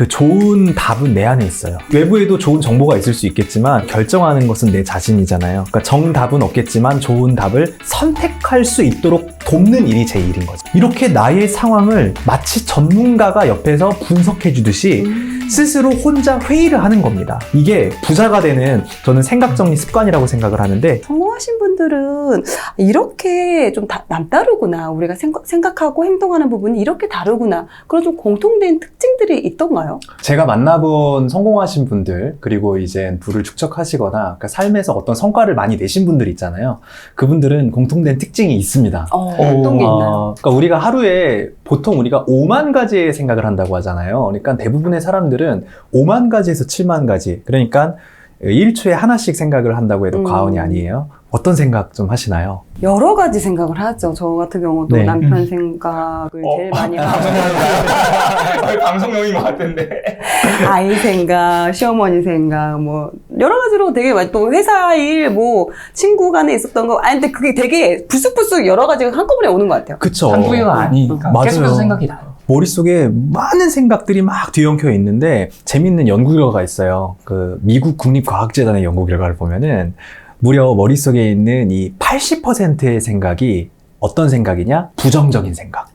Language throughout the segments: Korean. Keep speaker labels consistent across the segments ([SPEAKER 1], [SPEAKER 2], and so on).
[SPEAKER 1] 그 좋은 답은 내 안에 있어요. 외부에도 좋은 정보가 있을 수 있겠지만 결정하는 것은 내 자신이잖아요. 그러니까 정답은 없겠지만 좋은 답을 선택할 수 있도록 돕는 일이 제 일인 거죠. 이렇게 나의 상황을 마치 전문가가 옆에서 분석해 주듯이 스스로 혼자 회의를 하는 겁니다. 이게 부자가 되는 저는 생각 정리 습관이라고 생각을 하는데,
[SPEAKER 2] 성공하신 분들은 이렇게 좀 남다르구나. 우리가 생각하고 행동하는 부분이 이렇게 다르구나. 그런 좀 공통된 특징들이 있던가요?
[SPEAKER 3] 제가 만나본 성공하신 분들, 그리고 이제 부를 축적하시거나 그러니까 삶에서 어떤 성과를 많이 내신 분들 있잖아요. 그분들은 공통된 특징이 있습니다.
[SPEAKER 2] 어떤 게 있나요?
[SPEAKER 3] 그러니까 우리가 하루에 보통 우리가 5만 가지의 생각을 한다고 하잖아요. 그러니까 대부분의 사람들은 5만 가지에서 7만 가지, 그러니까 1초에 하나씩 생각을 한다고 해도 과언이 아니에요. 어떤 생각 좀 하시나요?
[SPEAKER 2] 여러 가지 생각을 하죠. 저 같은 경우도
[SPEAKER 3] 네.
[SPEAKER 2] 남편 생각을 제일 많이 하고,
[SPEAKER 4] 방송용인 것 같은데.
[SPEAKER 2] 아이 생각, 시어머니 생각, 뭐 여러 가지로 되게 많이, 또 회사 일, 뭐 친구 간에 있었던 거, 아니 근데 그게 되게 불쑥불쑥 여러 가지가 한꺼번에 오는 것 같아요.
[SPEAKER 1] 그쵸?
[SPEAKER 4] 한두 개가 아니니까
[SPEAKER 1] 맞아요.
[SPEAKER 4] 계속해서 생각이 나요.
[SPEAKER 1] 머릿속에 많은 생각들이 막 뒤엉켜 있는데 재밌는 연구 결과가 있어요. 그 미국 국립과학재단의 연구 결과를 보면은 무려 머릿속에 있는 이 80%의 생각이 어떤 생각이냐? 부정적인 생각.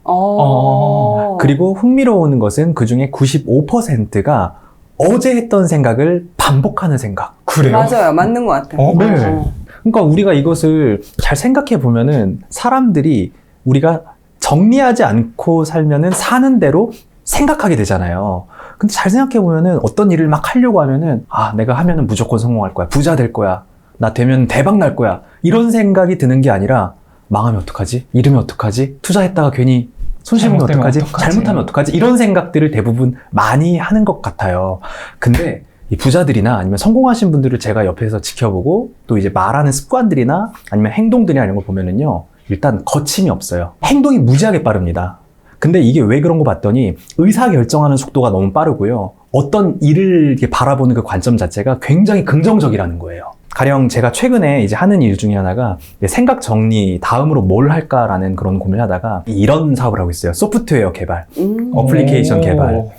[SPEAKER 1] 그리고 흥미로운 것은 그 중에 95%가 어제 했던 생각을 반복하는 생각.
[SPEAKER 4] 그래요?
[SPEAKER 2] 맞아요. 맞는 것 같아요.
[SPEAKER 1] 네. 그러니까 우리가 이것을 잘 생각해 보면은 사람들이 우리가 정리하지 않고 살면은 사는 대로 생각하게 되잖아요. 근데 잘 생각해 보면은 어떤 일을 막 하려고 하면은 내가 하면은 무조건 성공할 거야. 부자 될 거야. 나 되면 대박 날 거야. 이런 생각이 드는 게 아니라 망하면 어떡하지? 잃으면 어떡하지? 투자했다가 괜히 손실보면 어떡하지? 잘못하면 어떡하지? 이런 생각들을 대부분 많이 하는 것 같아요. 근데 이 부자들이나 아니면 성공하신 분들을 제가 옆에서 지켜보고 또 이제 말하는 습관들이나 아니면 행동들이나 이런 거 보면은요, 일단 거침이 없어요. 행동이 무지하게 빠릅니다. 근데 이게 왜 그런 거 봤더니 의사결정하는 속도가 너무 빠르고요. 어떤 일을 이렇게 바라보는 그 관점 자체가 굉장히 긍정적이라는 거예요. 가령 제가 최근에 이제 하는 일 중에 하나가 생각 정리, 다음으로 뭘 할까라는 그런 고민을 하다가 이런 사업을 하고 있어요. 소프트웨어 개발, 어플리케이션 개발,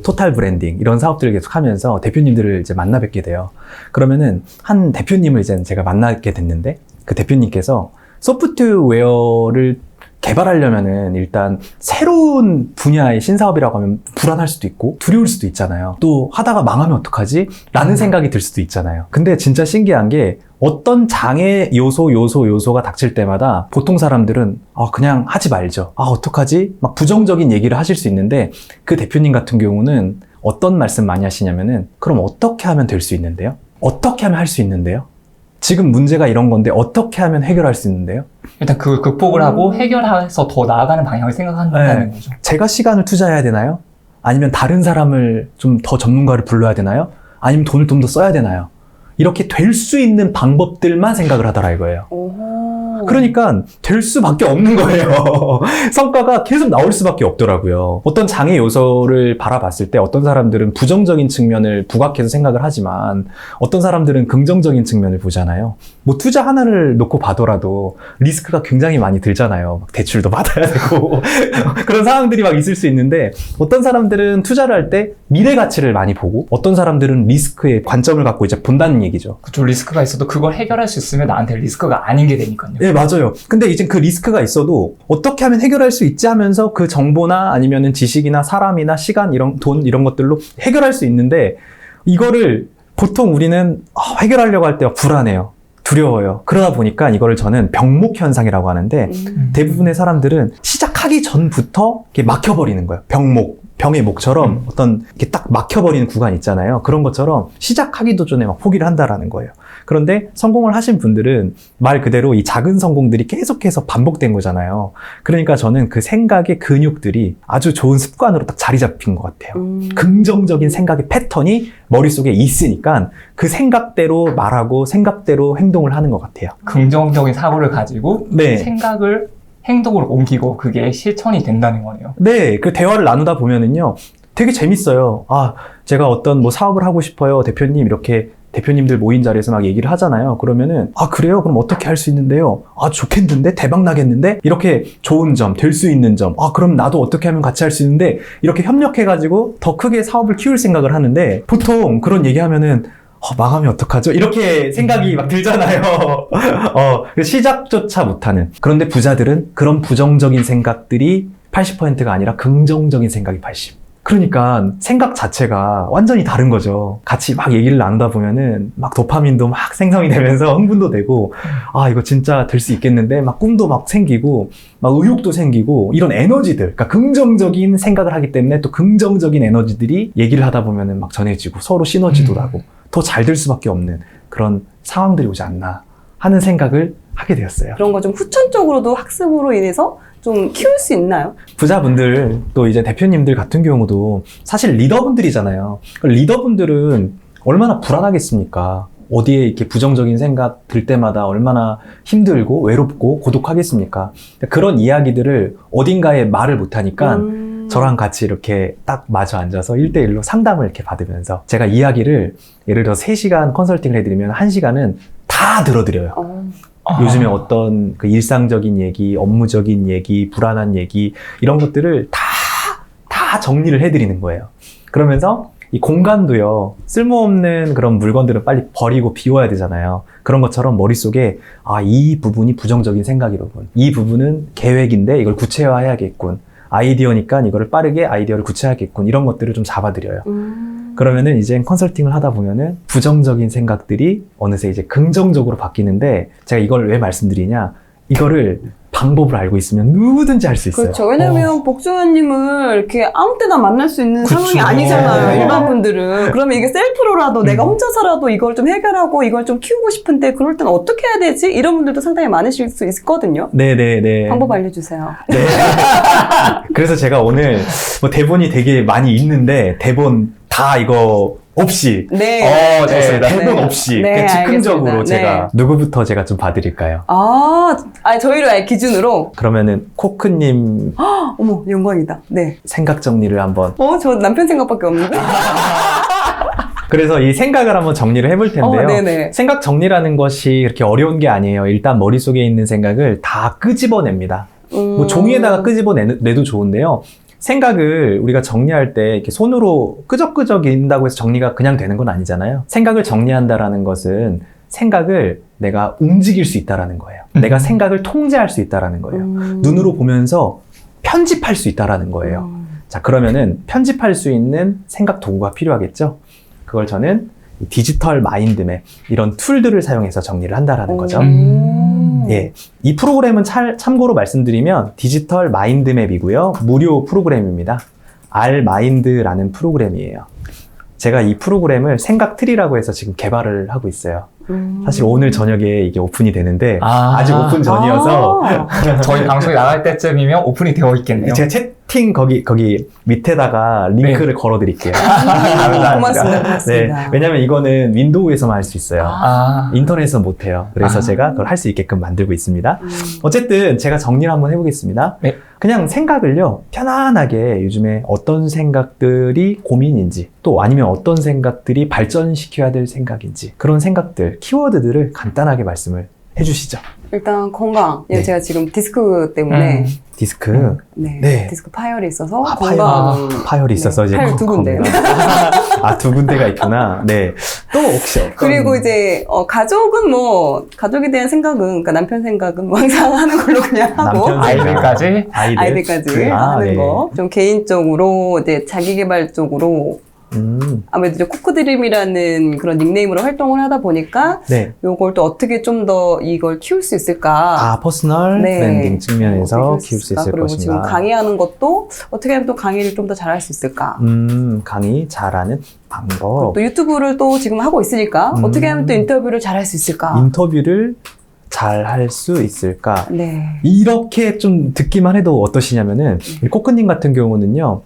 [SPEAKER 1] 토탈 브랜딩 이런 사업들을 계속 하면서 대표님들을 이제 만나 뵙게 돼요. 그러면은 한 대표님을 이제 제가 만나게 됐는데 그 대표님께서 소프트웨어를 개발하려면은 일단 새로운 분야의 신사업이라고 하면 불안할 수도 있고 두려울 수도 있잖아요. 또 하다가 망하면 어떡하지? 라는 생각이 들 수도 있잖아요. 근데 진짜 신기한 게 어떤 장애 요소가 닥칠 때마다 보통 사람들은 그냥 하지 말죠. 어떡하지? 막 부정적인 얘기를 하실 수 있는데 그 대표님 같은 경우는 어떤 말씀 많이 하시냐면은 그럼 어떻게 하면 될 수 있는데요? 어떻게 하면 할 수 있는데요? 지금 문제가 이런 건데 어떻게 하면 해결할 수 있는데요?
[SPEAKER 4] 일단 그걸 극복을 하고 해결해서 더 나아가는 방향을 생각한다는 거죠.
[SPEAKER 1] 제가 시간을 투자해야 되나요? 아니면 다른 사람을 좀 더 전문가를 불러야 되나요? 아니면 돈을 좀 더 써야 되나요? 이렇게 될 수 있는 방법들만 생각을 하더라 이거예요. 그러니까 될 수밖에 없는 거예요. 성과가 계속 나올 수밖에 없더라고요. 어떤 장애 요소를 바라봤을 때 어떤 사람들은 부정적인 측면을 부각해서 생각을 하지만 어떤 사람들은 긍정적인 측면을 보잖아요. 뭐 투자 하나를 놓고 봐더라도 리스크가 굉장히 많이 들잖아요. 막 대출도 받아야 되고 그런 상황들이 막 있을 수 있는데 어떤 사람들은 투자를 할 때 미래 가치를 많이 보고 어떤 사람들은 리스크에 관점을 갖고 이제 본다는 얘기죠.
[SPEAKER 4] 그쪽 리스크가 있어도 그걸 해결할 수 있으면 나한테 리스크가 아닌 게 되니까요.
[SPEAKER 1] 네, 맞아요. 근데 이제 그 리스크가 있어도 어떻게 하면 해결할 수 있지 하면서 그 정보나 아니면은 지식이나 사람이나 시간, 돈 이런 것들로 해결할 수 있는데 이거를 보통 우리는 해결하려고 할 때 불안해요. 두려워요. 그러다 보니까 이거를 저는 병목 현상이라고 하는데 대부분의 사람들은 시작하기 전부터 이렇게 막혀버리는 거예요. 병의 목처럼 어떤 이렇게 딱 막혀버리는 구간 있잖아요. 그런 것처럼 시작하기도 전에 막 포기를 한다라는 거예요. 그런데 성공을 하신 분들은 말 그대로 이 작은 성공들이 계속해서 반복된 거잖아요. 그러니까 저는 그 생각의 근육들이 아주 좋은 습관으로 딱 자리 잡힌 것 같아요. 긍정적인 생각의 패턴이 머릿속에 있으니까 그 생각대로 말하고 생각대로 행동을 하는 것 같아요.
[SPEAKER 4] 긍정적인 사고를 가지고 생각을 행동으로 옮기고 그게 실천이 된다는 거네요.
[SPEAKER 1] 네, 그 대화를 나누다 보면은요, 되게 재밌어요. 제가 어떤 뭐 사업을 하고 싶어요. 대표님 이렇게 대표님들 모인 자리에서 막 얘기를 하잖아요. 그러면은 아 그래요? 그럼 어떻게 할 수 있는데요? 아 좋겠는데? 대박 나겠는데? 이렇게 좋은 점, 될 수 있는 점, 아 그럼 나도 어떻게 하면 같이 할 수 있는데 이렇게 협력해가지고 더 크게 사업을 키울 생각을 하는데 보통 그런 얘기하면은 망하면 어떡하죠? 이렇게 생각이 막 들잖아요. 시작조차 못하는. 그런데 부자들은 그런 부정적인 생각들이 80%가 아니라 긍정적인 생각이 80%. 그러니까 생각 자체가 완전히 다른 거죠. 같이 막 얘기를 나누다 보면은 막 도파민도 막 생성이 되면서 흥분도 되고 아 이거 진짜 될 수 있겠는데 막 꿈도 막 생기고 막 의욕도 생기고 이런 에너지들 그러니까 긍정적인 생각을 하기 때문에 또 긍정적인 에너지들이 얘기를 하다 보면은 막 전해지고 서로 시너지도 나고 더 잘 될 수밖에 없는 그런 상황들이 오지 않나 하는 생각을 하게 되었어요.
[SPEAKER 2] 그런 거 좀 후천적으로도 학습으로 인해서 좀 키울 수 있나요?
[SPEAKER 1] 부자분들 또 이제 대표님들 같은 경우도 사실 리더분들이잖아요. 리더분들은 얼마나 불안하겠습니까? 어디에 이렇게 부정적인 생각 들 때마다 얼마나 힘들고 외롭고 고독하겠습니까? 그런 이야기들을 어딘가에 말을 못하니까 저랑 같이 이렇게 딱 마주 앉아서 1대1로 상담을 이렇게 받으면서 제가 이야기를 예를 들어 3시간 컨설팅을 해드리면 1시간은 다 들어드려요. 요즘에 어떤 그 일상적인 얘기, 업무적인 얘기, 불안한 얘기 이런 것들을 다 정리를 해드리는 거예요. 그러면서 이 공간도요. 쓸모없는 그런 물건들은 빨리 버리고 비워야 되잖아요. 그런 것처럼 머릿속에 이 부분이 부정적인 생각이로군. 이 부분은 계획인데 이걸 구체화해야겠군. 아이디어니까 이거를 빠르게 아이디어를 구체화하겠군. 이런 것들을 좀 잡아드려요. 그러면은 이제 컨설팅을 하다 보면은 부정적인 생각들이 어느새 이제 긍정적으로 바뀌는데 제가 이걸 왜 말씀드리냐. 이거를 방법을 알고 있으면 누구든지 할 수 있어요.
[SPEAKER 2] 그렇죠. 왜냐면 복주현님을 이렇게 아무 때나 만날 수 있는
[SPEAKER 1] 그쵸.
[SPEAKER 2] 상황이 아니잖아요. 일반 분들은. 그러면 이게 셀프로라도 내가 혼자서라도 이걸 좀 해결하고 이걸 좀 키우고 싶은데 그럴 땐 어떻게 해야 되지? 이런 분들도 상당히 많으실 수 있거든요.
[SPEAKER 1] 네네네.
[SPEAKER 2] 방법 알려주세요.
[SPEAKER 1] 네. 그래서 제가 오늘 뭐 대본이 되게 많이 있는데 대본 다 이거 없이
[SPEAKER 2] 네.
[SPEAKER 1] 좋습니다.
[SPEAKER 2] 네.
[SPEAKER 1] 대본 없이
[SPEAKER 2] 네,
[SPEAKER 1] 그냥 즉흥적으로
[SPEAKER 2] 알겠습니다.
[SPEAKER 1] 제가 누구부터 제가 좀 봐드릴까요?
[SPEAKER 2] 저희를 기준으로.
[SPEAKER 1] 그러면은 코크님
[SPEAKER 2] 어머, 영광이다. 네.
[SPEAKER 1] 생각 정리를 한번.
[SPEAKER 2] 저 남편 생각밖에 없는데?
[SPEAKER 1] 그래서 이 생각을 한번 정리를 해볼 텐데요.
[SPEAKER 2] 네네.
[SPEAKER 1] 생각 정리라는 것이 그렇게 어려운 게 아니에요. 일단 머릿속에 있는 생각을 다 끄집어냅니다. 뭐 종이에다가 끄집어내도 좋은데요. 생각을 우리가 정리할 때 이렇게 손으로 끄적끄적 인다고 해서 정리가 그냥 되는 건 아니잖아요. 생각을 정리한다라는 것은 생각을 내가 움직일 수 있다라는 거예요. 내가 생각을 통제할 수 있다라는 거예요. 눈으로 보면서 편집할 수 있다라는 거예요. 자, 그러면은 편집할 수 있는 생각 도구가 필요하겠죠? 그걸 저는 디지털 마인드맵 이런 툴들을 사용해서 정리를 한다라는 거죠. 예, 이 프로그램은 참고로 말씀드리면 디지털 마인드맵이고요. 무료 프로그램입니다. R마인드라는 프로그램이에요. 제가 이 프로그램을 생각트리라고 해서 지금 개발을 하고 있어요. 사실 오늘 저녁에 이게 오픈이 되는데 아직 오픈 전이어서
[SPEAKER 4] 저희 방송이 나갈 때쯤이면 오픈이 되어 있겠네요.
[SPEAKER 1] 제가 채팅 거기 밑에다가 링크를 걸어드릴게요.
[SPEAKER 2] 고맙습니다.
[SPEAKER 1] 네, 왜냐면 이거는 윈도우에서만 할 수 있어요. 인터넷에서 못해요. 그래서 제가 그걸 할 수 있게끔 만들고 있습니다. 어쨌든 제가 정리를 한번 해보겠습니다.
[SPEAKER 4] 네.
[SPEAKER 1] 그냥 생각을요, 편안하게 요즘에 어떤 생각들이 고민인지, 또 아니면 어떤 생각들이 발전시켜야 될 생각인지, 그런 생각들, 키워드들을 간단하게 말씀을 해주시죠.
[SPEAKER 2] 일단 건강.
[SPEAKER 1] 네.
[SPEAKER 2] 제가 지금 디스크 때문에
[SPEAKER 1] 디스크. 네.
[SPEAKER 2] 디스크 파열이 있어서
[SPEAKER 1] 파열이 있어서 이제
[SPEAKER 2] 파열 두 군데요.
[SPEAKER 1] 두 군데가 있구나. 네. 또 혹시 어떤
[SPEAKER 2] 그리고 이제 가족은 가족에 대한 생각은 그러니까 남편 생각은 항상 하는 걸로 그냥 하고
[SPEAKER 1] 남편 생각.
[SPEAKER 2] 아이들까지 하는
[SPEAKER 1] 네.
[SPEAKER 2] 거. 좀 개인적으로 이제 자기 개발 쪽으로 아무래도 이제 코크드림이라는 그런 닉네임으로 활동을 하다 보니까
[SPEAKER 1] 네.
[SPEAKER 2] 요걸 또 어떻게 좀 더 이걸 키울 수 있을까?
[SPEAKER 1] 퍼스널 브랜딩 측면에서
[SPEAKER 2] 어떻게
[SPEAKER 1] 키울 수 있을
[SPEAKER 2] 그리고
[SPEAKER 1] 것인가.
[SPEAKER 2] 지금 강의하는 것도 어떻게 하면 또 강의를 좀 더 잘할 수 있을까?
[SPEAKER 1] 강의 잘하는 방법.
[SPEAKER 2] 또 유튜브를 또 지금 하고 있으니까 어떻게 하면 또 인터뷰를 잘할 수 있을까?
[SPEAKER 1] 인터뷰를 잘 할 수 있을까?
[SPEAKER 2] 네.
[SPEAKER 1] 이렇게 좀 듣기만 해도 어떠시냐면은 코크님 같은 경우는요.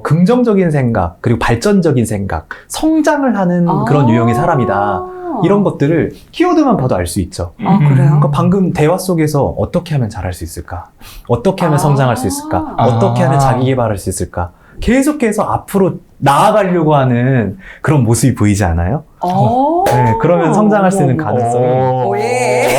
[SPEAKER 1] 긍정적인 생각, 그리고 발전적인 생각, 성장을 하는 그런 유형의 사람이다. 이런 것들을 키워드만 봐도 알 수 있죠.
[SPEAKER 2] 그래요?
[SPEAKER 1] 그러니까 방금 대화 속에서 어떻게 하면 잘할 수 있을까? 어떻게 하면 성장할 수 있을까? 어떻게 하면 자기 개발할 수 있을까? 계속해서 앞으로 나아가려고 하는 그런 모습이 보이지 않아요? 네, 그러면 성장할 수 있는 가능성이
[SPEAKER 2] 예.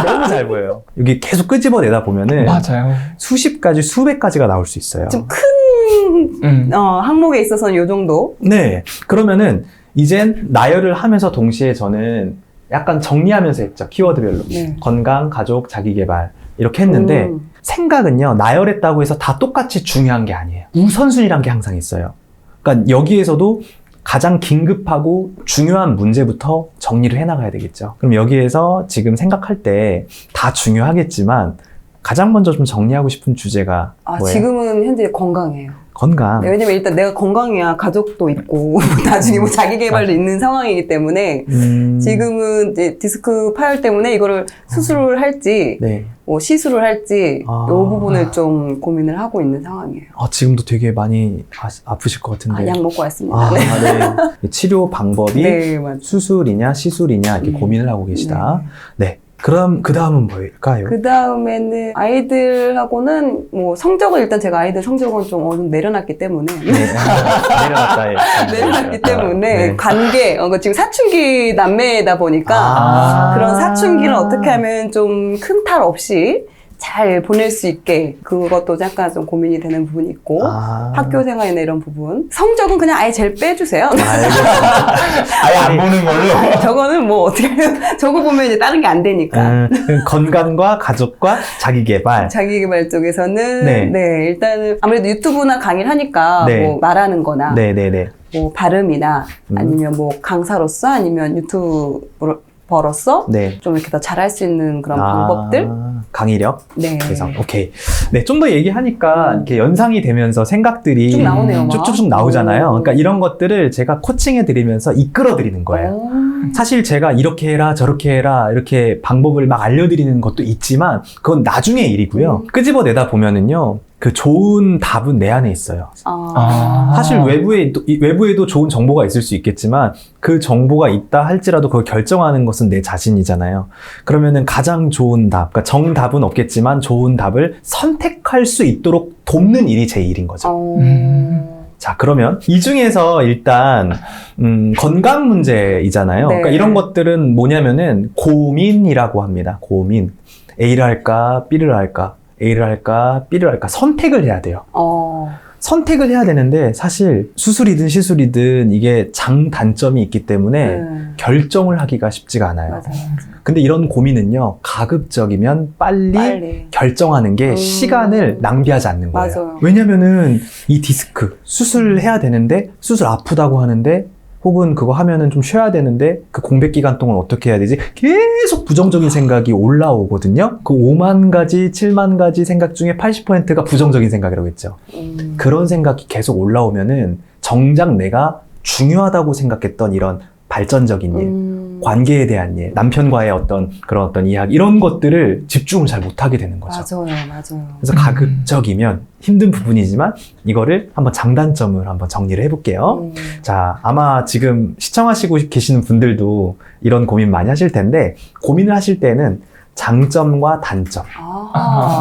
[SPEAKER 1] 너무 잘 보여요. 여기 계속 끄집어내다 보면은
[SPEAKER 4] 맞아요.
[SPEAKER 1] 수십 가지, 수백 가지가 나올 수 있어요.
[SPEAKER 2] 좀 큰 항목에 있어서는 요 정도.
[SPEAKER 1] 네. 그러면은 이젠 나열을 하면서 동시에 저는 약간 정리하면서 했죠. 키워드별로.
[SPEAKER 2] 네.
[SPEAKER 1] 건강, 가족, 자기개발. 이렇게 했는데 생각은요. 나열했다고 해서 다 똑같이 중요한 게 아니에요. 우선순위란 게 항상 있어요. 그러니까 여기에서도 가장 긴급하고 중요한 문제부터 정리를 해나가야 되겠죠. 그럼 여기에서 지금 생각할 때 다 중요하겠지만 가장 먼저 좀 정리하고 싶은 주제가 뭐예요?
[SPEAKER 2] 지금은 현재 건강이에요.
[SPEAKER 1] 건강.
[SPEAKER 2] 네, 왜냐면 일단 내가 건강해야 가족도 있고 나중에 뭐 자기 개발도 있는 상황이기 때문에 지금은 이제 디스크 파열 때문에 이거를 수술을 할지
[SPEAKER 1] 네.
[SPEAKER 2] 뭐 시술을 할지 이
[SPEAKER 1] 아.
[SPEAKER 2] 부분을 좀 고민을 하고 있는 상황이에요.
[SPEAKER 1] 지금도 되게 많이 아프실 것 같은데.
[SPEAKER 2] 약 먹고 왔습니다. 네.
[SPEAKER 1] 네. 치료 방법이
[SPEAKER 2] 네, 맞아요.
[SPEAKER 1] 수술이냐 시술이냐 이렇게 고민을 하고 계시다. 네. 그럼 그 다음은 뭘까요?
[SPEAKER 2] 그 다음에는 아이들하고는 뭐 성적은 일단 제가 아이들 성적은 좀 어느 정도 내려놨기 때문에
[SPEAKER 1] 네. 내려놨다.
[SPEAKER 2] 내려놨기 때문에
[SPEAKER 1] 네.
[SPEAKER 2] 관계 지금 사춘기 남매다 보니까 그런 사춘기를 어떻게 하면 좀 큰 탈 없이 잘 보낼 수 있게 그것도 약간 좀 고민이 되는 부분이 있고 학교 생활이나 이런 부분 성적은 그냥 아예 제일 빼주세요.
[SPEAKER 4] 아예 안 보는 걸로.
[SPEAKER 2] 저거는 뭐 어떻게 저거 보면 이제 다른 게 안 되니까.
[SPEAKER 1] 건강과 가족과 자기개발.
[SPEAKER 2] 자기개발 쪽에서는
[SPEAKER 1] 네.
[SPEAKER 2] 일단은 아무래도 유튜브나 강의를 하니까
[SPEAKER 1] 네.
[SPEAKER 2] 뭐 말하는 거나
[SPEAKER 1] 네네네.
[SPEAKER 2] 뭐 발음이나 아니면 뭐 강사로서 아니면 유튜버로서
[SPEAKER 1] 네.
[SPEAKER 2] 좀 이렇게 더 잘할 수 있는 그런 방법들.
[SPEAKER 1] 강의력.
[SPEAKER 2] 네.
[SPEAKER 1] 개성. 오케이. 네, 좀 더 얘기하니까 이렇게 연상이 되면서 생각들이
[SPEAKER 2] 쭉 나오네요, 막.
[SPEAKER 1] 쭉쭉쭉 나오잖아요. 그러니까 이런 것들을 제가 코칭해 드리면서 이끌어 드리는 거예요. 사실 제가 이렇게 해라 저렇게 해라 이렇게 방법을 막 알려드리는 것도 있지만 그건 나중의 일이고요. 끄집어내다 보면은요. 그 좋은 답은 내 안에 있어요. 사실 외부에도 좋은 정보가 있을 수 있겠지만 그 정보가 있다 할지라도 그걸 결정하는 것은 내 자신이잖아요. 그러면은 가장 좋은 답, 그러니까 정답은 없겠지만 좋은 답을 선택할 수 있도록 돕는 일이 제 일인 거죠. 자, 그러면 이 중에서 일단 건강 문제이잖아요.
[SPEAKER 2] 네.
[SPEAKER 1] 그러니까 이런 것들은 뭐냐면은 고민이라고 합니다. 고민. A를 할까, B를 할까, A를 할까, B를 할까 선택을 해야 돼요. 선택을 해야 되는데 사실 수술이든 시술이든 이게 장단점이 있기 때문에 결정을 하기가 쉽지가 않아요.
[SPEAKER 2] 맞아요.
[SPEAKER 1] 근데 이런 고민은요, 가급적이면 빨리 결정하는 게 시간을 낭비하지 않는 거예요.
[SPEAKER 2] 맞아요.
[SPEAKER 1] 왜냐면은 이 디스크 수술해야 되는데 수술 아프다고 하는데 혹은 그거 하면은 좀 쉬어야 되는데 그 공백 기간 동안 어떻게 해야 되지? 계속 부정적인 생각이 올라오거든요. 그 5만 가지, 7만 가지 생각 중에 80%가 부정적인 생각이라고 했죠. 그런 생각이 계속 올라오면은 정작 내가 중요하다고 생각했던 이런 발전적인 일, 관계에 대한 일, 남편과의 어떤 이야기 이런 것들을 집중을 잘 못하게 되는 거죠.
[SPEAKER 2] 맞아요.
[SPEAKER 1] 그래서 가급적이면 힘든 부분이지만 이거를 한번 장단점을 한번 정리를 해볼게요. 자, 아마 지금 시청하시고 계시는 분들도 이런 고민 많이 하실 텐데 고민을 하실 때는 장점과 단점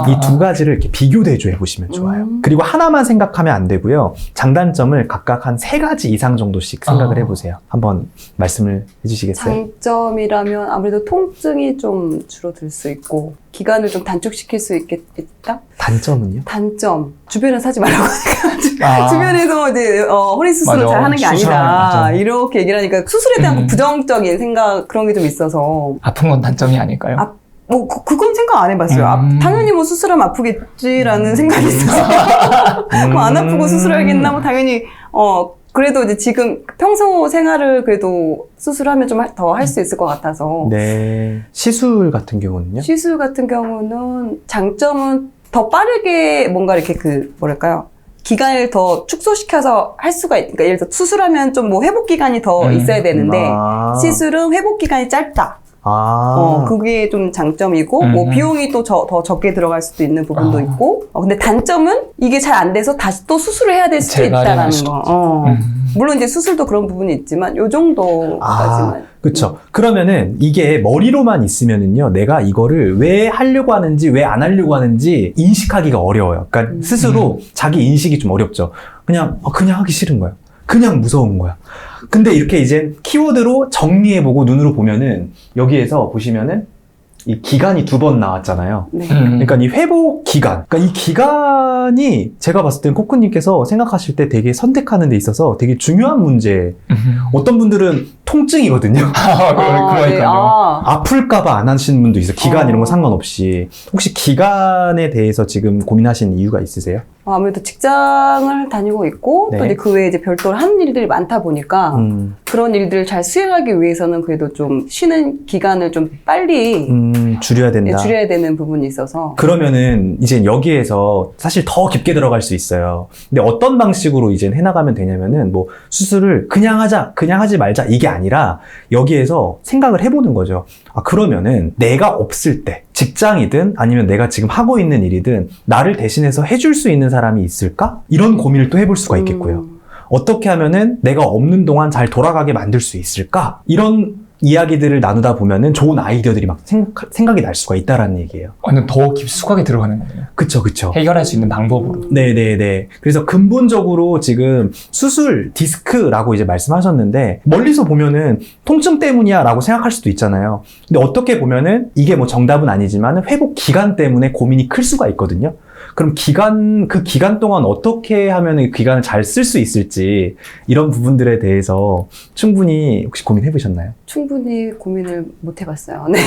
[SPEAKER 1] 이 두 가지를 이렇게 비교대조해 보시면 좋아요. 그리고 하나만 생각하면 안 되고요. 장단점을 각각 한 3가지 이상 정도씩 생각을 해보세요. 한번 말씀을 해주시겠어요?
[SPEAKER 2] 장점이라면 아무래도 통증이 좀 줄어들 수 있고 기간을 좀 단축시킬 수 있겠다?
[SPEAKER 1] 단점은요?
[SPEAKER 2] 단점. 주변에 사지 말라고 하니까. 주변에서 이제, 허리 수술을 잘 하는 게 아니다. 이렇게 얘기를 하니까 수술에 대한 부정적인 생각, 그런 게 좀 있어서.
[SPEAKER 4] 아픈 건 단점이 아닐까요?
[SPEAKER 2] 그건 생각 안 해봤어요. 당연히 뭐 수술하면 아프겠지라는 생각이 있어서. 뭐 안 아프고 수술하겠나? 뭐 당연히, 그래도 이제 지금 평소 생활을 그래도 수술하면 좀 더 할 수 있을 것 같아서.
[SPEAKER 1] 네. 시술 같은 경우는요?
[SPEAKER 2] 시술 같은 경우는 장점은 더 빠르게 뭔가 이렇게 뭐랄까요. 기간을 더 축소시켜서 할 수가 그러니까 예를 들어 수술하면 좀 뭐 회복 기간이 더 있어야 되는데 시술은 회복 기간이 짧다. 그게 좀 장점이고, 뭐, 비용이 또 더 적게 들어갈 수도 있는 부분도 있고, 근데 단점은 이게 잘 안 돼서 다시 또 수술을 해야 될 수도 있다라는 거. 물론 이제 수술도 그런 부분이 있지만, 요 정도까지만.
[SPEAKER 1] 그쵸. 그러면은 이게 머리로만 있으면은요, 내가 이거를 왜 하려고 하는지, 왜 안 하려고 하는지 인식하기가 어려워요. 그러니까 스스로 자기 인식이 좀 어렵죠. 그냥 하기 싫은 거예요. 그냥 무서운 거야. 근데 이렇게 이제 키워드로 정리해보고 눈으로 보면은 여기에서 보시면은 이 기간이 2번 나왔잖아요.
[SPEAKER 2] 네.
[SPEAKER 1] 그러니까 이 회복 기간. 그러니까 이 기간이 제가 봤을 땐 코크님께서 생각하실 때 되게 선택하는 데 있어서 되게 중요한 문제. 어떤 분들은 통증이거든요.
[SPEAKER 4] 그러니까요.
[SPEAKER 2] 네.
[SPEAKER 1] 아플까봐 안 하시는 분도 있어요. 기간 이런 거 상관없이. 혹시 기간에 대해서 지금 고민하시는 이유가 있으세요?
[SPEAKER 2] 아무래도 직장을 다니고 있고
[SPEAKER 1] 네.
[SPEAKER 2] 또 이제 그 외에 이제 별도로 하는 일들이 많다 보니까 그런 일들을 잘 수행하기 위해서는 그래도 좀 쉬는 기간을 좀 빨리
[SPEAKER 1] 줄여야 된다.
[SPEAKER 2] 줄여야 되는 부분이 있어서
[SPEAKER 1] 그러면은 이제 여기에서 사실 더 깊게 들어갈 수 있어요. 근데 어떤 방식으로 이제 해나가면 되냐면은 뭐 수술을 그냥 하지 말자 이게 아니라 여기에서 생각을 해보는 거죠. 아, 그러면은 내가 없을 때 직장이든 아니면 내가 지금 하고 있는 일이든 나를 대신해서 해줄 수 있는 사람이 있을까? 이런 고민을 또 해볼 수가 있겠고요. 어떻게 하면은 내가 없는 동안 잘 돌아가게 만들 수 있을까? 이런 이야기들을 나누다 보면은 좋은 아이디어들이 막 생각이 날 수가 있다라는 얘기예요.
[SPEAKER 4] 완전 더 깊숙하게 들어가는 거예요.
[SPEAKER 1] 그쵸.
[SPEAKER 4] 해결할 수 있는 방법으로.
[SPEAKER 1] 네네네. 그래서 근본적으로 지금 수술 디스크라고 이제 말씀하셨는데 멀리서 보면은 통증 때문이야 라고 생각할 수도 있잖아요. 근데 어떻게 보면은 이게 뭐 정답은 아니지만 회복 기간 때문에 고민이 클 수가 있거든요. 그럼 그 기간 동안 어떻게 하면 이 기간을 잘 쓸 수 있을지 이런 부분들에 대해서 충분히 혹시 고민해 보셨나요?
[SPEAKER 2] 충분히 고민을 못 해봤어요. 네.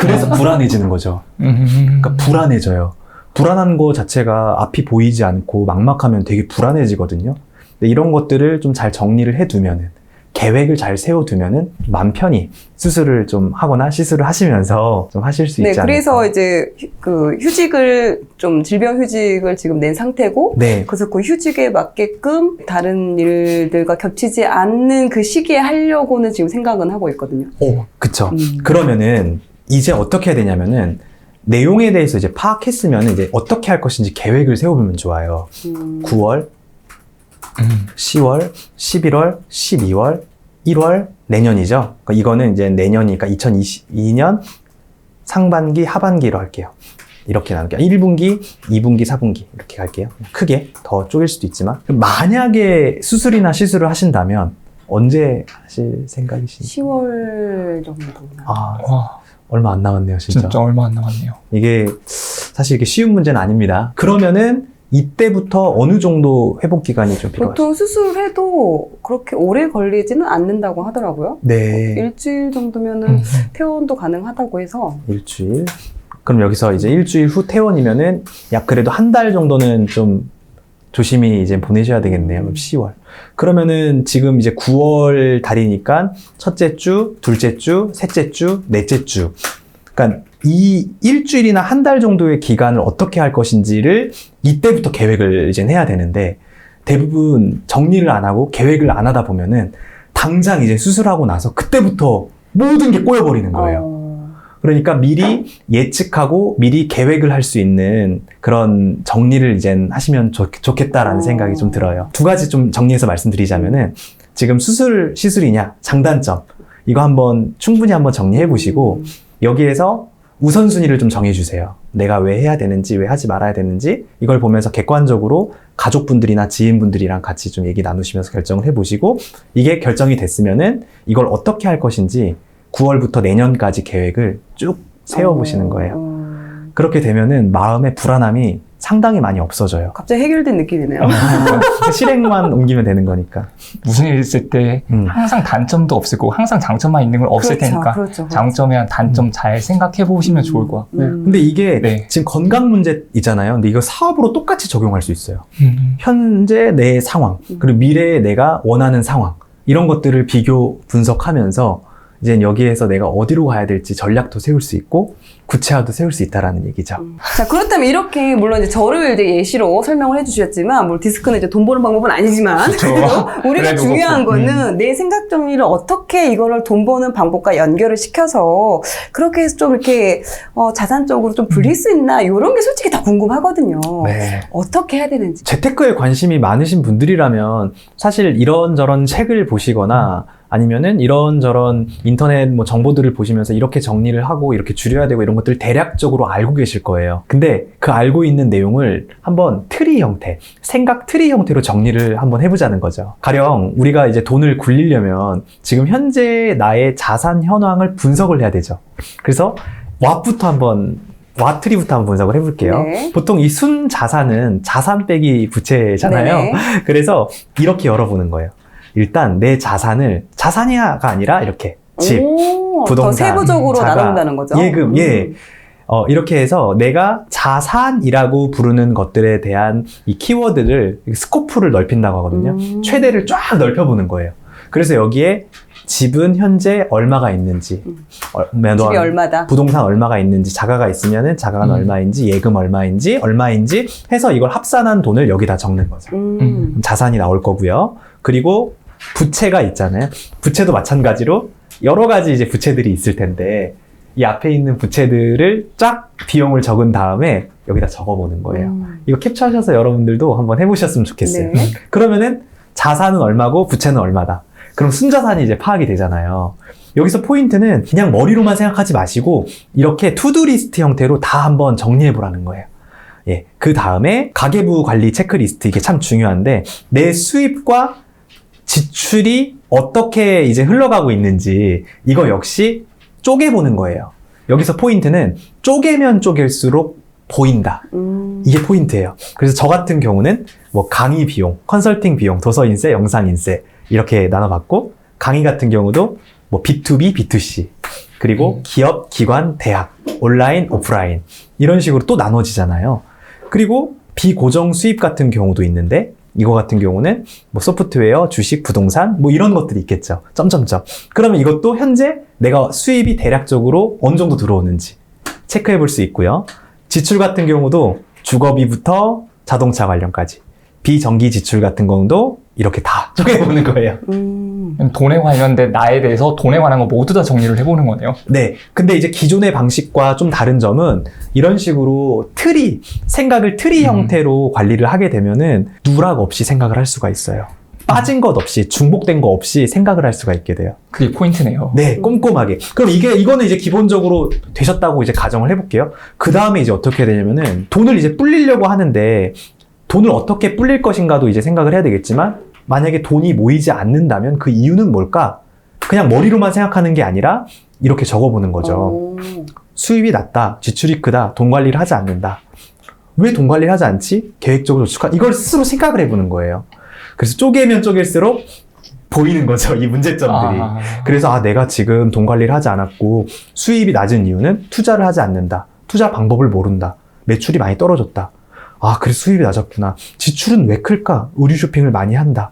[SPEAKER 1] 그래서 불안해지는 거죠. 그러니까 불안해져요. 불안한 거 자체가 앞이 보이지 않고 막막하면 되게 불안해지거든요. 근데 이런 것들을 좀 잘 정리를 해두면은 계획을 잘 세워두면은 마음 편히 수술을 좀 하거나 시술을 하시면서 좀 하실 수 있지 않을까.
[SPEAKER 2] 그래서 이제 그 휴직을 좀 질병 휴직을 지금 낸 상태고
[SPEAKER 1] 네.
[SPEAKER 2] 그래서 그 휴직에 맞게끔 다른 일들과 겹치지 않는 그 시기에 하려고는 지금 생각은 하고 있거든요.
[SPEAKER 1] 그쵸. 그러면은 이제 어떻게 해야 되냐면은 내용에 대해서 이제 파악했으면 이제 어떻게 할 것인지 계획을 세워보면 좋아요. 9월, 10월, 11월, 12월, 1월, 내년이죠. 그러니까 이거는 이제 내년이니까 2022년 상반기, 하반기로 할게요. 이렇게 나눌게요. 1분기, 2분기, 4분기 이렇게 갈게요. 크게 더 쪼갤 수도 있지만 만약에 수술이나 시술을 하신다면 언제 하실 생각이신지?
[SPEAKER 2] 10월 정도나.
[SPEAKER 4] 와,
[SPEAKER 1] 얼마 안 남았네요, 진짜.
[SPEAKER 4] 얼마 안 남았네요.
[SPEAKER 1] 이게 사실 이게 쉬운 문제는 아닙니다. 그러면은 이때부터 어느 정도 회복 기간이 좀 필요하죠?
[SPEAKER 2] 보통 수술해도 그렇게 오래 걸리지는 않는다고 하더라고요.
[SPEAKER 1] 네.
[SPEAKER 2] 일주일 정도면은 퇴원도 가능하다고 해서.
[SPEAKER 1] 일주일. 그럼 여기서 이제 일주일 후 퇴원이면은 약 그래도 한 달 정도는 좀 조심히 이제 보내셔야 되겠네요. 그럼 10월. 그러면은 지금 이제 9월 달이니까 첫째 주, 둘째 주, 셋째 주, 넷째 주. 그러니까 이 일주일이나 한 달 정도의 기간을 어떻게 할 것인지를 이때부터 계획을 이제 해야 되는데 대부분 정리를 안 하고 계획을 안 하다 보면은 당장 이제 수술하고 나서 그때부터 모든 게 꼬여버리는 거예요. 그러니까 미리 예측하고 미리 계획을 할 수 있는 그런 정리를 이제 하시면 좋겠다라는 생각이 좀 들어요. 두 가지 좀 정리해서 말씀드리자면은 지금 시술이냐, 장단점 이거 한번 충분히 한번 정리해 보시고 여기에서 우선순위를 좀 정해주세요. 내가 왜 해야 되는지, 왜 하지 말아야 되는지 이걸 보면서 객관적으로 가족분들이나 지인분들이랑 같이 좀 얘기 나누시면서 결정을 해보시고 이게 결정이 됐으면은 이걸 어떻게 할 것인지 9월부터 내년까지 계획을 쭉 세워보시는 거예요. 그렇게 되면은 마음의 불안함이 상당히 많이 없어져요.
[SPEAKER 2] 갑자기 해결된 느낌이네요.
[SPEAKER 1] 실행만 옮기면 되는 거니까.
[SPEAKER 4] 무슨 일 있을 때 항상 단점도 없을 거고 항상 장점만 있는 건 없을 테니까 장점이랑 단점 잘 생각해 보시면 좋을 것 같고.
[SPEAKER 1] 근데 이게 지금 건강 문제이잖아요. 근데 이거 사업으로 똑같이 적용할 수 있어요. 현재 내 상황, 그리고 미래에 내가 원하는 상황 이런 것들을 비교 분석하면서 이제 여기에서 내가 어디로 가야 될지 전략도 세울 수 있고 구체화도 세울 수 있다라는 얘기죠.
[SPEAKER 2] 자, 그렇다면 이렇게 물론 이제 저를 이제 예시로 설명을 해주셨지만, 물론 디스크는 이제 돈 버는 방법은 아니지만, 우리가 중요한 거는 내 생각 정리를 어떻게 이거를 돈 버는 방법과 연결을 시켜서 그렇게 해서 좀 이렇게 자산적으로 좀 불릴 수 있나 이런 게 솔직히 다 궁금하거든요.
[SPEAKER 1] 네.
[SPEAKER 2] 어떻게 해야 되는지.
[SPEAKER 1] 재테크에 관심이 많으신 분들이라면 사실 이런저런 책을 보시거나 아니면은 이런저런 인터넷 뭐 정보들을 보시면서 이렇게 정리를 하고 이렇게 줄여야 되고 이런 것들 대략적으로 알고 계실 거예요. 근데 그 알고 있는 내용을 한번 트리 형태, 생각 트리 형태로 정리를 한번 해보자는 거죠. 가령 우리가 이제 돈을 굴리려면 지금 현재 나의 자산 현황을 분석을 해야 되죠. 그래서 와트리부터 한번 분석을 해볼게요.
[SPEAKER 2] 네.
[SPEAKER 1] 보통 이 순 자산은 자산 빼기 부채잖아요.
[SPEAKER 2] 네네.
[SPEAKER 1] 그래서 이렇게 열어보는 거예요. 일단 내 자산을 자산이야가 아니라 이렇게 집, 부동산,
[SPEAKER 2] 더 세부적으로
[SPEAKER 1] 자가,
[SPEAKER 2] 나눈다는 거죠.
[SPEAKER 1] 예금, 예. 이렇게 해서 내가 자산이라고 부르는 것들에 대한 이 키워드를 스코프를 넓힌다고 하거든요. 최대를 쫙 넓혀보는 거예요. 그래서 여기에 집은 현재 얼마가 있는지,
[SPEAKER 2] 집이 얼마다,
[SPEAKER 1] 부동산 얼마가 있는지, 자가가 있으면은 자가가 얼마인지, 예금 얼마인지 해서 이걸 합산한 돈을 여기다 적는 거죠. 자산이 나올 거고요. 그리고 부채가 있잖아요. 부채도 마찬가지로 여러 가지 이제 부채들이 있을 텐데 이 앞에 있는 부채들을 쫙 비용을 적은 다음에 여기다 적어보는 거예요. 이거 캡처하셔서 여러분들도 한번 해보셨으면 좋겠어요.
[SPEAKER 2] 네.
[SPEAKER 1] 그러면은 자산은 얼마고 부채는 얼마다. 그럼 순자산이 이제 파악이 되잖아요. 여기서 포인트는 그냥 머리로만 생각하지 마시고 이렇게 투두리스트 형태로 다 한번 정리해 보라는 거예요. 예. 그 다음에 가계부 관리 체크리스트, 이게 참 중요한데 내 수입과 지출이 어떻게 이제 흘러가고 있는지 이거 역시 쪼개보는 거예요. 여기서 포인트는 쪼개면 쪼갤수록 보인다. 이게 포인트예요. 그래서 저 같은 경우는 뭐 강의 비용, 컨설팅 비용, 도서 인세, 영상 인세 이렇게 나눠봤고, 강의 같은 경우도 뭐 B2B, B2C, 그리고 기업, 기관, 대학, 온라인, 오프라인 이런 식으로 또 나눠지잖아요. 그리고 비고정 수입 같은 경우도 있는데 이거 같은 경우는 뭐 소프트웨어, 주식, 부동산 뭐 이런 것들이 있겠죠. 점점점. 그러면 이것도 현재 내가 수입이 대략적으로 어느 정도 들어오는지 체크해 볼 수 있고요. 지출 같은 경우도 주거비부터 자동차 관련까지, 비정기 지출 같은 경우도 이렇게 다 쪼개보는 거예요.
[SPEAKER 4] 돈에 관련된 나에 대해서 돈에 관한 거 모두 다 정리를 해보는 거네요.
[SPEAKER 1] 네. 근데 이제 기존의 방식과 좀 다른 점은 이런 식으로 생각을 트리 형태로 관리를 하게 되면은 누락 없이 생각을 할 수가 있어요. 빠진 것 없이, 중복된 거 없이 생각을 할 수가 있게 돼요.
[SPEAKER 4] 그게 포인트네요.
[SPEAKER 1] 네, 꼼꼼하게. 그럼 이거는 이제 기본적으로 되셨다고 이제 가정을 해볼게요. 그 다음에 이제 어떻게 되냐면은 돈을 이제 불리려고 하는데 돈을 어떻게 불릴 것인가도 이제 생각을 해야 되겠지만, 만약에 돈이 모이지 않는다면 그 이유는 뭘까? 그냥 머리로만 생각하는 게 아니라 이렇게 적어보는 거죠. 수입이 낮다, 지출이 크다, 돈 관리를 하지 않는다. 왜 돈 관리를 하지 않지? 계획적으로 이걸 스스로 생각을 해보는 거예요. 그래서 쪼개면 쪼갤수록 보이는 거죠, 이 문제점들이. 그래서 내가 지금 돈 관리를 하지 않았고 수입이 낮은 이유는 투자를 하지 않는다. 투자 방법을 모른다. 매출이 많이 떨어졌다. 그래서 수입이 낮았구나. 지출은 왜 클까? 의류 쇼핑을 많이 한다.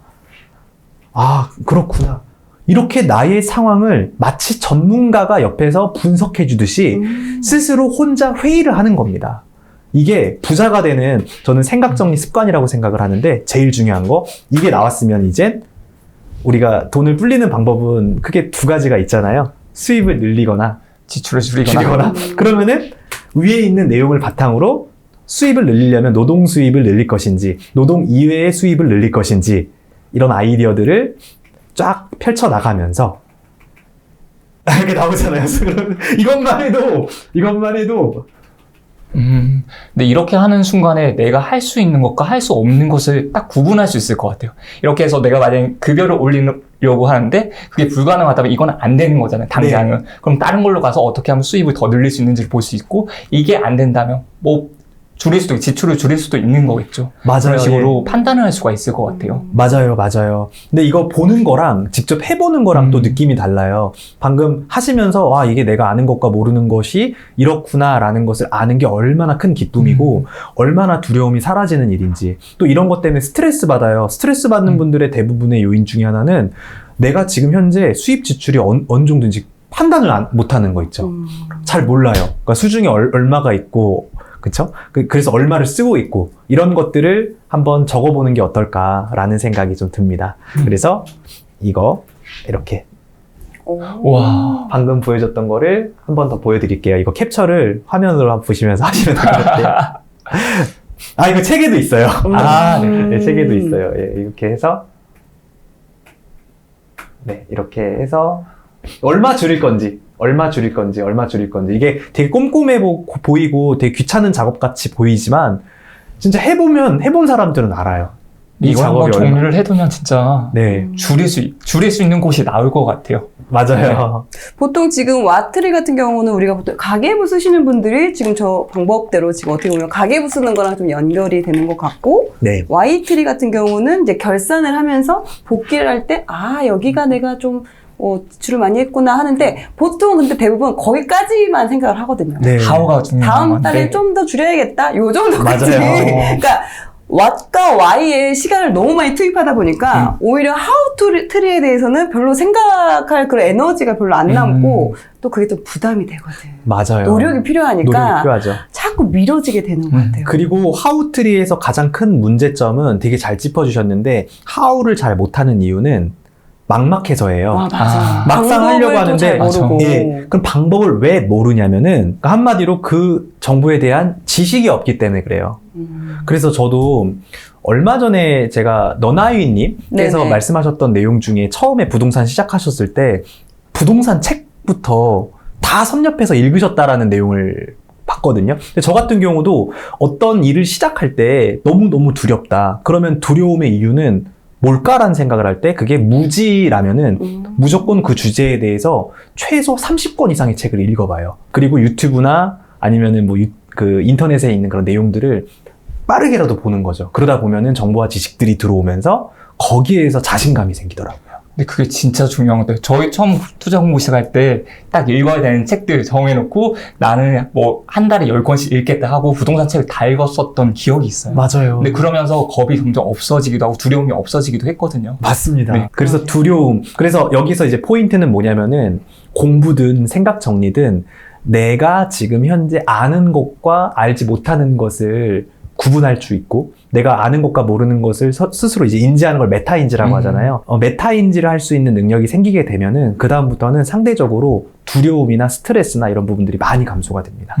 [SPEAKER 1] 그렇구나. 이렇게 나의 상황을 마치 전문가가 옆에서 분석해 주듯이 스스로 혼자 회의를 하는 겁니다. 이게 부자가 되는, 저는 생각 정리 습관이라고 생각을 하는데, 제일 중요한 거, 이게 나왔으면 이젠 우리가 돈을 불리는 방법은 크게 두 가지가 있잖아요. 수입을 늘리거나
[SPEAKER 4] 지출을 줄이거나.
[SPEAKER 1] 그러면은 위에 있는 내용을 바탕으로 수입을 늘리려면 노동 수입을 늘릴 것인지, 노동 이외의 수입을 늘릴 것인지, 이런 아이디어들을 쫙 펼쳐 나가면서 이렇게 나오잖아요. 이것만 해도
[SPEAKER 4] 근데 이렇게 하는 순간에 내가 할 수 있는 것과 할 수 없는 것을 딱 구분할 수 있을 것 같아요. 이렇게 해서 내가 만약에 급여를 올리려고 하는데 그게 불가능하다면 이거는 안 되는 거잖아요, 당장은. 네. 그럼 다른 걸로 가서 어떻게 하면 수입을 더 늘릴 수 있는지를 볼 수 있고, 이게 안 된다면 지출을 줄일 수도 있는 거겠죠.
[SPEAKER 1] 맞아요.
[SPEAKER 4] 그런 식으로 판단을 할 수가 있을 것 같아요.
[SPEAKER 1] 맞아요. 근데 이거 보는 거랑 직접 해보는 거랑 또 느낌이 달라요. 방금 하시면서 이게 내가 아는 것과 모르는 것이 이렇구나라는 것을 아는 게 얼마나 큰 기쁨이고 얼마나 두려움이 사라지는 일인지, 또 이런 것 때문에 스트레스 받아요. 스트레스 받는 분들의 대부분의 요인 중에 하나는 내가 지금 현재 수입 지출이 어느 정도인지 판단을 못하는 거 있죠. 잘 몰라요. 그러니까 수중에 얼마가 있고, 그쵸? 그래서 얼마를 쓰고 있고, 이런 것들을 한번 적어보는 게 어떨까라는 생각이 좀 듭니다. 그래서 이거 이렇게
[SPEAKER 4] 와,
[SPEAKER 1] 방금 보여줬던 거를 한 번 더 보여드릴게요. 이거 캡처를 화면으로 한번 보시면서 하시면 될 것 같아요. 이거 책에도 있어요. 네, 책에도 있어요. 예, 이렇게 해서
[SPEAKER 3] 네, 이렇게 해서 얼마 줄일 건지, 얼마 줄일 건지, 얼마 줄일 건지. 이게 되게 꼼꼼해 보이고 되게 귀찮은 작업 같이 보이지만 진짜 해본 사람들은 알아요. 이
[SPEAKER 4] 이거 한번
[SPEAKER 3] 작업이
[SPEAKER 4] 정리를 해두면 진짜
[SPEAKER 3] 네,
[SPEAKER 4] 줄일 수 있는 곳이 나올 것 같아요.
[SPEAKER 3] 맞아요.
[SPEAKER 2] 보통 지금 와트리 같은 경우는 우리가 보통 가계부 쓰시는 분들이 지금 저 방법대로 지금 어떻게 보면 가계부 쓰는 거랑 좀 연결이 되는 것 같고,
[SPEAKER 3] 네.
[SPEAKER 2] Y트리 같은 경우는 이제 결산을 하면서 복기를 할 때, 아, 여기가 내가 좀, 지출을 많이 했구나 하는데, 보통 근데 대부분 거기까지만 생각을 하거든요.
[SPEAKER 3] 네.
[SPEAKER 4] 하오가 중요한
[SPEAKER 2] 다음
[SPEAKER 4] 건데.
[SPEAKER 2] 달에 좀 더 줄여야겠다. 요 정도까지.
[SPEAKER 3] 맞아요.
[SPEAKER 2] 그러니까, What과 Y에 시간을 너무 많이 투입하다 보니까 오히려 How 트리에 대해서는 별로 생각할 그런 에너지가 별로 안 남고 또 그게 좀 부담이 되거든.
[SPEAKER 3] 맞아요.
[SPEAKER 2] 노력이 필요하니까
[SPEAKER 3] 노력이 필요하죠.
[SPEAKER 2] 자꾸 미뤄지게 되는 것 같아요.
[SPEAKER 3] 그리고 하우트리에서 가장 큰 문제점은 되게 잘 짚어주셨는데 하우를 잘 못하는 이유는 막막해서예요.
[SPEAKER 2] 와, 맞아.
[SPEAKER 4] 아,
[SPEAKER 3] 막상 하려고 하는데
[SPEAKER 2] 잘 모르고.
[SPEAKER 3] 예, 그럼 방법을 왜 모르냐면은 그러니까 한마디로 그 정보에 대한 지식이 없기 때문에 그래요. 그래서 저도 얼마 전에 제가 너나유님께서
[SPEAKER 2] 네네.
[SPEAKER 3] 말씀하셨던 내용 중에 처음에 부동산 시작하셨을 때 부동산 책부터 다 섭렵해서 읽으셨다라는 내용을 봤거든요. 근데 저 같은 경우도 어떤 일을 시작할 때 너무너무 두렵다. 그러면 두려움의 이유는 뭘까라는 생각을 할 때 그게 무지라면은 무조건 그 주제에 대해서 최소 30권 이상의 책을 읽어봐요. 그리고 유튜브나 아니면은 뭐 그 인터넷에 있는 그런 내용들을 빠르게라도 보는 거죠. 그러다 보면은 정보와 지식들이 들어오면서 거기에서 자신감이 생기더라고요.
[SPEAKER 4] 근데 그게 진짜 중요한 것 같아요. 저희 처음 투자 공부 시작할 때 딱 읽어야 되는 책들 정해놓고 나는 뭐 한 달에 10권씩 읽겠다 하고 부동산 책을 다 읽었었던 기억이 있어요.
[SPEAKER 3] 맞아요.
[SPEAKER 4] 근데 그러면서 겁이 점점 없어지기도 하고 두려움이 없어지기도 했거든요.
[SPEAKER 3] 맞습니다.
[SPEAKER 4] 네.
[SPEAKER 3] 그래서 두려움. 그래서 여기서 이제 포인트는 뭐냐면은 공부든 생각 정리든 내가 지금 현재 아는 것과 알지 못하는 것을 구분할 수 있고 내가 아는 것과 모르는 것을 스스로 이제 인지하는 걸 메타인지라고 하잖아요. 메타인지를 할 수 있는 능력이 생기게 되면은 그 다음부터는 상대적으로 두려움이나 스트레스나 이런 부분들이 많이 감소가 됩니다.